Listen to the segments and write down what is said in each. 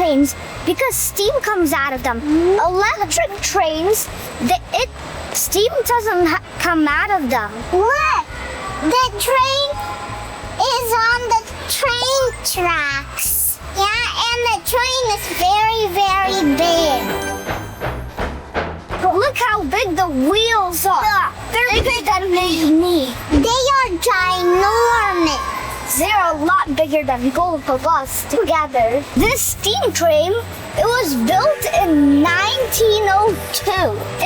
trains because steam comes out of them. Electric trains, steam doesn't come out of them. Look! The train is on the train tracks. Yeah, and the train is very, very big. But look how big the wheels are. They're bigger than me. They are ginormous. They're a lot bigger than both of us together. This steam train, it was built in 1902.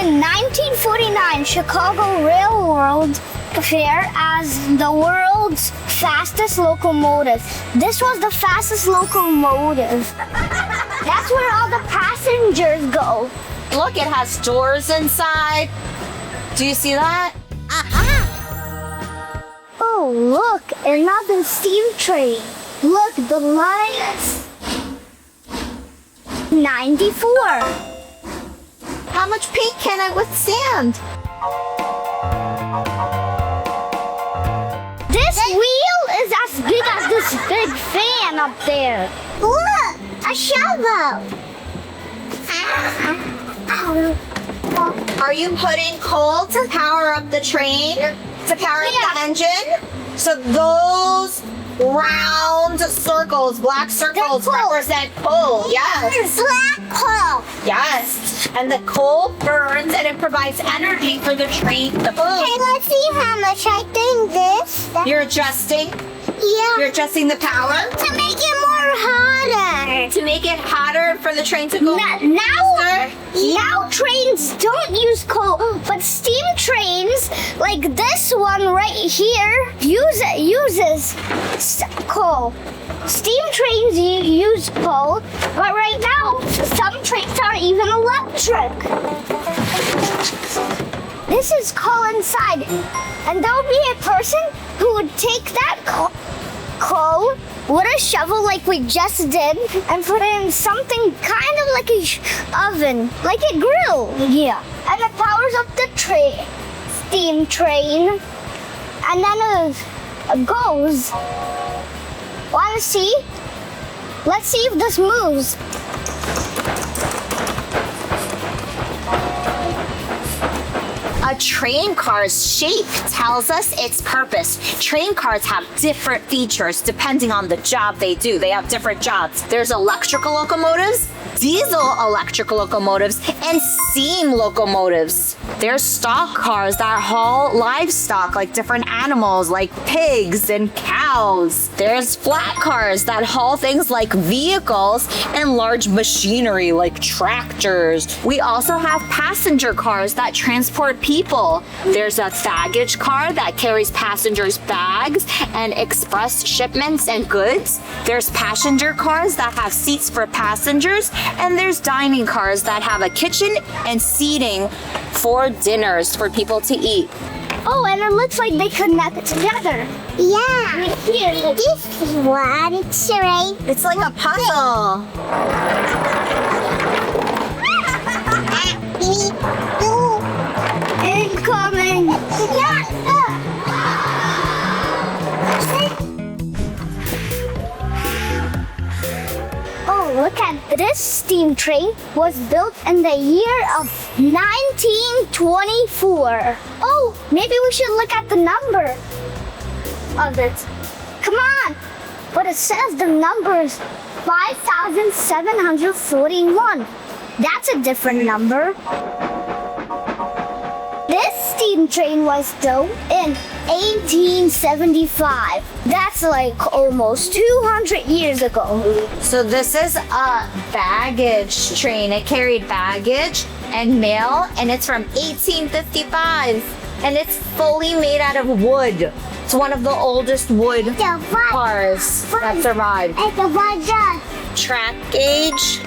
In 1949, Chicago Railroad Fair as the world's fastest locomotive. This was the fastest locomotive. That's where all the passengers go. Look, it has doors inside. Do you see that? Oh, look, another steam train. Look, the lights. 94. How much paint can it withstand? This wheel is as big as this big fan up there. Look! A shovel! Are you putting coal to power up the train? To power up the engine? So those round circles, black circles, represent coal. Yes. Black coal! Yes. And the coal burns and it provides energy for the train to move. Okay, let's see how much I think this. You're adjusting? Yeah. You're adjusting the power? To make it more hotter. To make it hotter for the train to go Now trains don't use coal, but steam trains, like this one right here, uses coal. Steam trains use coal, but right now some trains are even electric. This is coal inside, and there will be a person who would take that coal with a shovel like we just did and put it in something kind of like a oven, like a grill. Yeah. And it powers up the steam train, and then it goes. Wanna see? Let's see if this moves. A train car's shape tells us its purpose. Train cars have different features depending on the job they do. They have different jobs. There's electrical locomotives, diesel electric locomotives, and steam locomotives. There's stock cars that haul livestock, like different animals, like pigs and cows. There's flat cars that haul things like vehicles and large machinery, like tractors. We also have passenger cars that transport people. There's a baggage car that carries passengers' bags and express shipments and goods. There's passenger cars that have seats for passengers, and there's dining cars that have a kitchen and seating for dinners for people to eat. Oh, and it looks like they connect together. Yeah. Here. This is what it's right. It's like a puzzle. Incoming. Oh, look at this steam train was built in the year of 1924. Oh, maybe we should look at the number of it. Come on. But it says the number is 5,741. That's a different number. This steam train was built in 1875. That's like almost 200 years ago. So this is a baggage train. It carried baggage and mail, and it's from 1855. And it's fully made out of wood. It's one of the oldest wood cars that survived. Track gauge.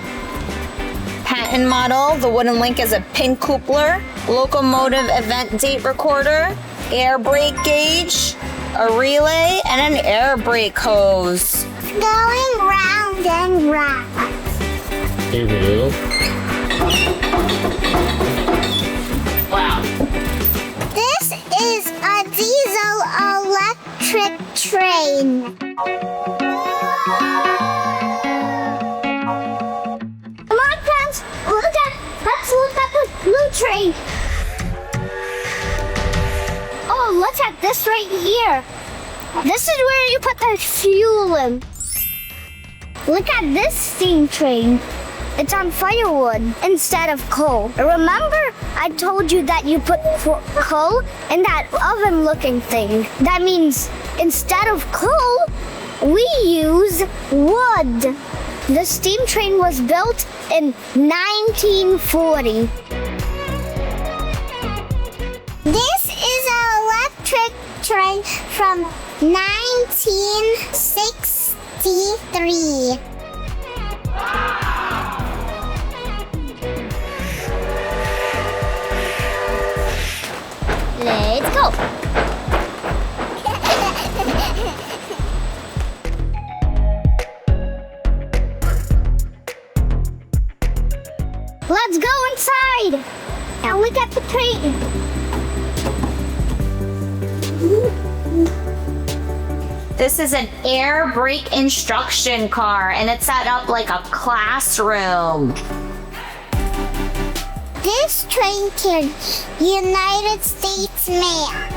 Patent model. The wooden link is a pin coupler. Locomotive event date recorder. Air brake gauge. A relay and an air brake hose. Going round and round. Wow. This is a diesel electric train. train. Oh, look at this right here. This is where you put the fuel in. Look at this steam train. It's on firewood instead of coal. Remember, I told you that you put coal in that oven-looking thing. That means instead of coal, we use wood. The steam train was built in 1940. This is an electric train from 1963. Let's go. Let's go inside. Now look at the train. This is an air brake instruction car, and it's set up like a classroom. This train can United States mail.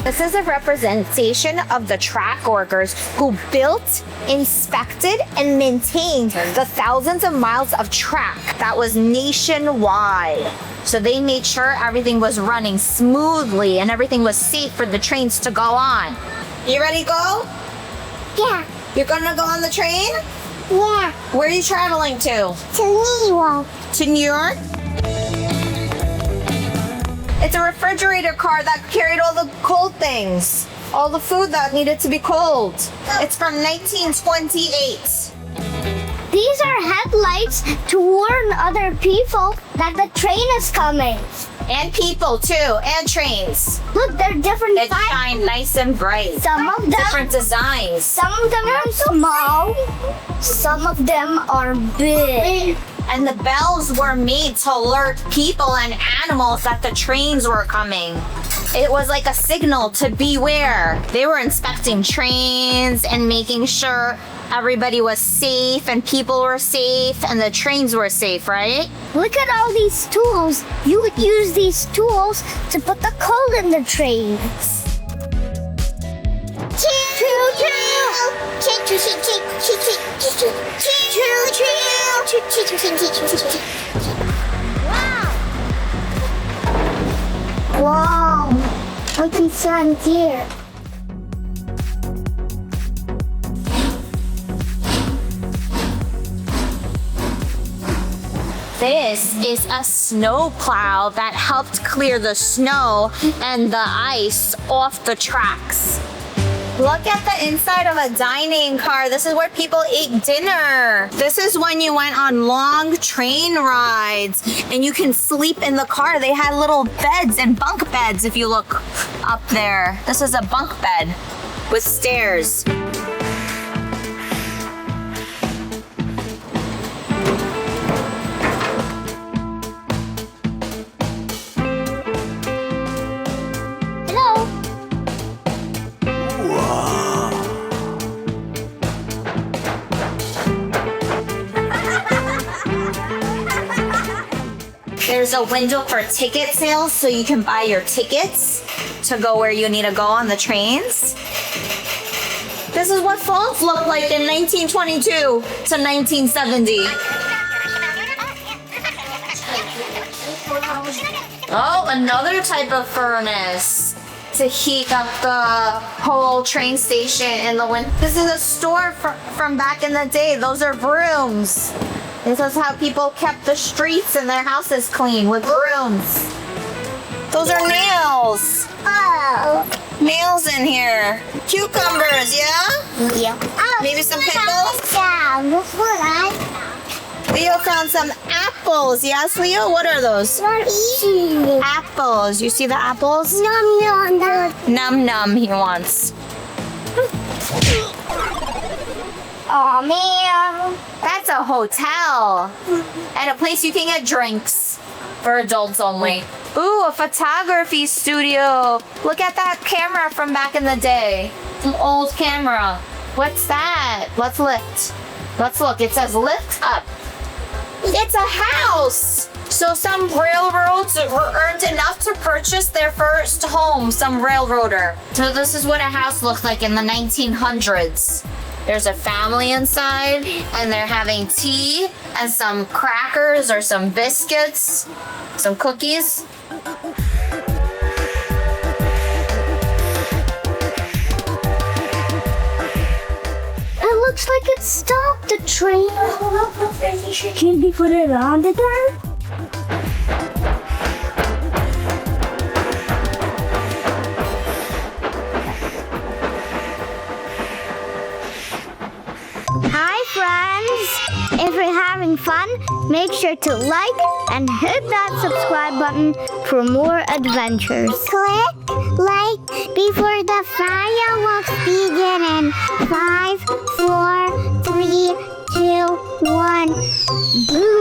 This is a representation of the track workers who built, inspected, and maintained the thousands of miles of track that was nationwide. So they made sure everything was running smoothly and everything was safe for the trains to go on. You ready to go? Yeah, You're gonna go on the train? yeah. Where are you traveling to? To New York. To New York? It's a refrigerator car that carried all the cold things, all the food that needed to be cold. It's from 1928. These are headlights to warn other people that the train is coming. And people too, and trains. Look, they're different It sizes. shine nice and bright. Some of them, Different designs. some of them are small. Some of them are big. And the bells were made to alert people and animals that the trains were coming. It was like a signal to beware. They were inspecting trains and making sure everybody was safe and people were safe and the trains were safe, right? Look at all these tools. You would use these tools to put the coal in the trains. Wow, look inside here. This is a snow plow that helped clear the snow and the ice off the tracks. Look at the inside of a dining car. This is where people ate dinner. This is when you went on long train rides and you can sleep in the car. They had little beds and bunk beds if you look up there. This is a bunk bed with stairs. Hello. There's a window for ticket sales so you can buy your tickets to go where you need to go on the trains. This is what phones looked like in 1922 to 1970. Oh, another type of furnace to heat up the whole train station in the winter. This is a store from back in the day. Those are brooms. This is how people kept the streets and their houses clean, with brooms. Those are nails. Oh, Nails in here. Cucumbers, yeah? yeah. Oh, Maybe some pickles? That's what I Leo found some apples. Yes, Leo? What are those? want. Eating. Apples. You see the apples? Nom nom nom. Num num, he wants. Aw, man. That's a hotel. And a place you can get drinks. For adults only. Ooh, a photography studio. Look at that camera from back in the day. An old camera. What's that? Let's lift. Let's look. It says lift up. It's a house. So some railroads earned enough to purchase their first home, some railroader. So this is what a house looked like in the 1900s. There's a family inside, and they're having tea and some crackers or some biscuits, some cookies. It looks like it stopped the train. Can we put it on the there? Hi friends! If you're having fun, make sure to like and hit that subscribe button for more adventures. Click like before the fireworks begin in 5, 4, 3, 2, 1. Boom!